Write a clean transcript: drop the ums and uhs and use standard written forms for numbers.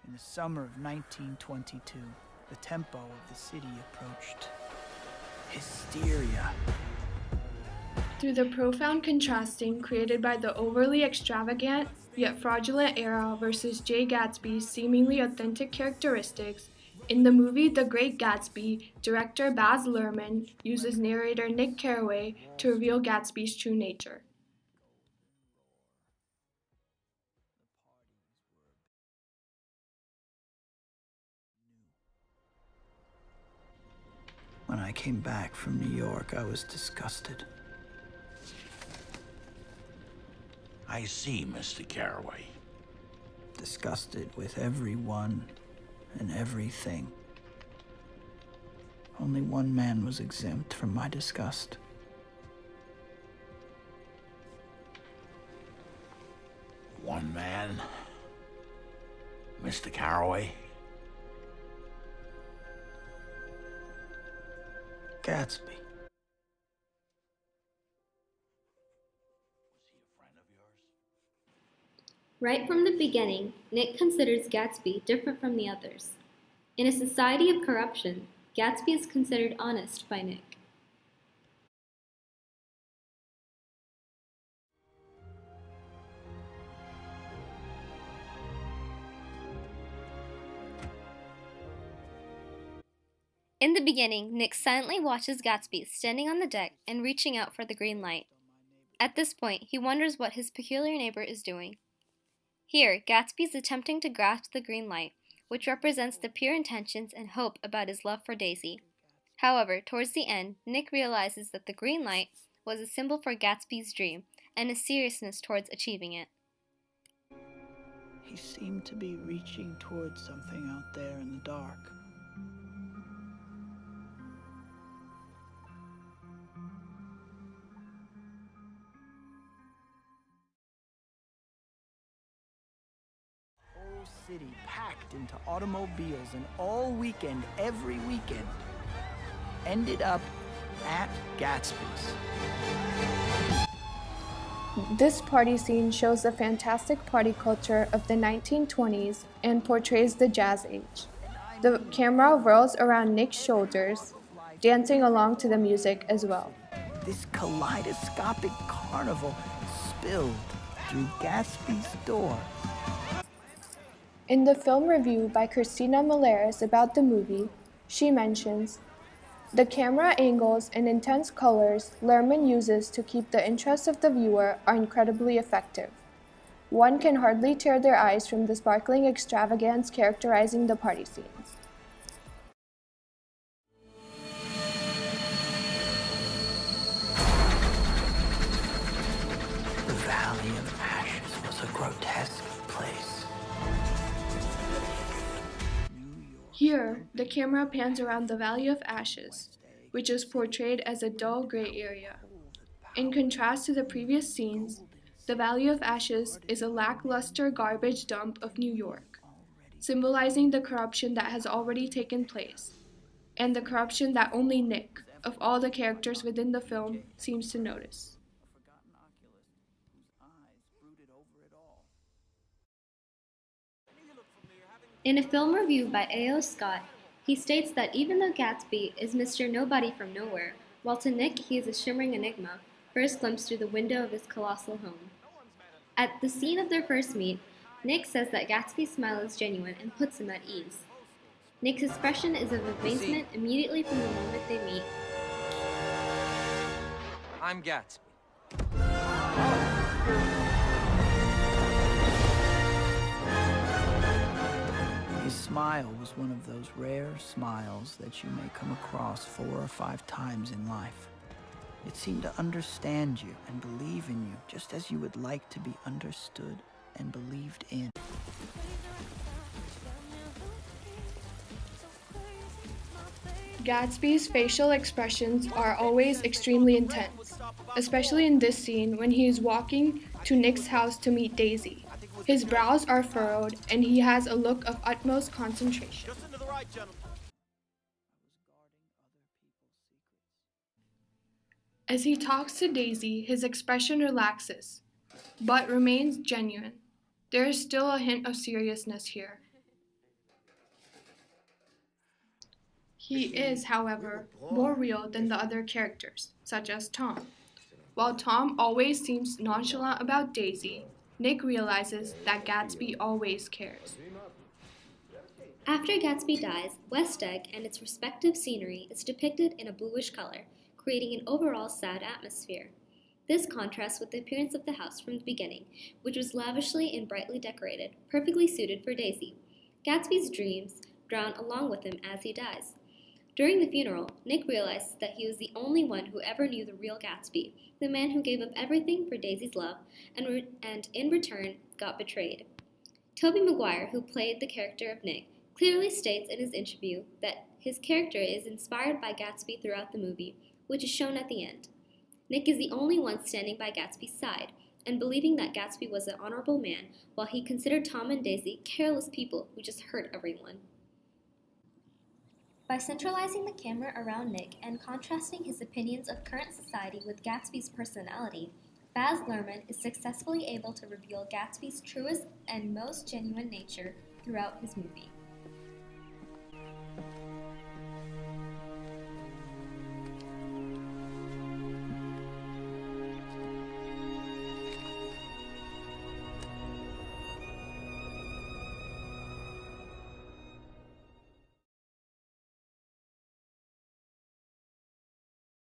In the summer of 1922, the tempo of the city approached hysteria. Through the profound contrasting created by the overly extravagant yet fraudulent era versus Jay Gatsby's seemingly authentic characteristics, in the movie The Great Gatsby, director Baz Luhrmann uses narrator Nick Carraway to reveal Gatsby's true nature. When I came back from New York, I was disgusted. I see, Mr. Carraway. Disgusted with everyone and everything. Only one man was exempt from my disgust. One man? Mr. Carraway? Gatsby. Right from the beginning, Nick considers Gatsby different from the others. In a society of corruption, Gatsby is considered honest by Nick. In the beginning, Nick silently watches Gatsby standing on the deck and reaching out for the green light. At this point, he wonders what his peculiar neighbor is doing. Here, Gatsby is attempting to grasp the green light, which represents the pure intentions and hope about his love for Daisy. However, towards the end, Nick realizes that the green light was a symbol for Gatsby's dream and his seriousness towards achieving it. He seemed to be reaching towards something out there in the dark. Whole city packed into automobiles, and all weekend, every weekend, ended up at Gatsby's. This party scene shows the fantastic party culture of the 1920s and portrays the Jazz Age. The camera whirls around Nick's shoulders, dancing along to the music as well. This kaleidoscopic carnival spilled through Gatsby's door. In the film review by Christina Maleris about the movie, she mentions, "The camera angles and intense colors Luhrmann uses to keep the interest of the viewer are incredibly effective. One can hardly tear their eyes from the sparkling extravagance characterizing the party scenes." The Valley of Ashes was a grotesque place. Here, the camera pans around the Valley of Ashes, which is portrayed as a dull gray area. In contrast to the previous scenes, the Valley of Ashes is a lackluster garbage dump of New York, symbolizing the corruption that has already taken place, and the corruption that only Nick, of all the characters within the film, seems to notice. In a film review by A.O. Scott, he states that even though Gatsby is Mr. Nobody from nowhere, while to Nick he is a shimmering enigma, first glimpsed through the window of his colossal home. At the scene of their first meet, Nick says that Gatsby's smile is genuine and puts him at ease. Nick's expression is of amazement immediately from the moment they meet. I'm Gatsby. His smile was one of those rare smiles that you may come across 4 or 5 times in life. It seemed to understand you and believe in you, just as you would like to be understood and believed in. Gatsby's facial expressions are always extremely intense, especially in this scene when he is walking to Nick's house to meet Daisy. His brows are furrowed, and he has a look of utmost concentration. As he talks to Daisy, his expression relaxes, but remains genuine. There is still a hint of seriousness here. He is, however, more real than the other characters, such as Tom. While Tom always seems nonchalant about Daisy, Nick realizes that Gatsby always cares. After Gatsby dies, West Egg and its respective scenery is depicted in a bluish color, creating an overall sad atmosphere. This contrasts with the appearance of the house from the beginning, which was lavishly and brightly decorated, perfectly suited for Daisy. Gatsby's dreams drown along with him as he dies. During the funeral, Nick realizes that he was the only one who ever knew the real Gatsby, the man who gave up everything for Daisy's love and in return got betrayed. Tobey Maguire, who played the character of Nick, clearly states in his interview that his character is inspired by Gatsby throughout the movie, which is shown at the end. Nick is the only one standing by Gatsby's side and believing that Gatsby was an honorable man, while he considered Tom and Daisy careless people who just hurt everyone. By centralizing the camera around Nick and contrasting his opinions of current society with Gatsby's personality, Baz Luhrmann is successfully able to reveal Gatsby's truest and most genuine nature throughout his movie.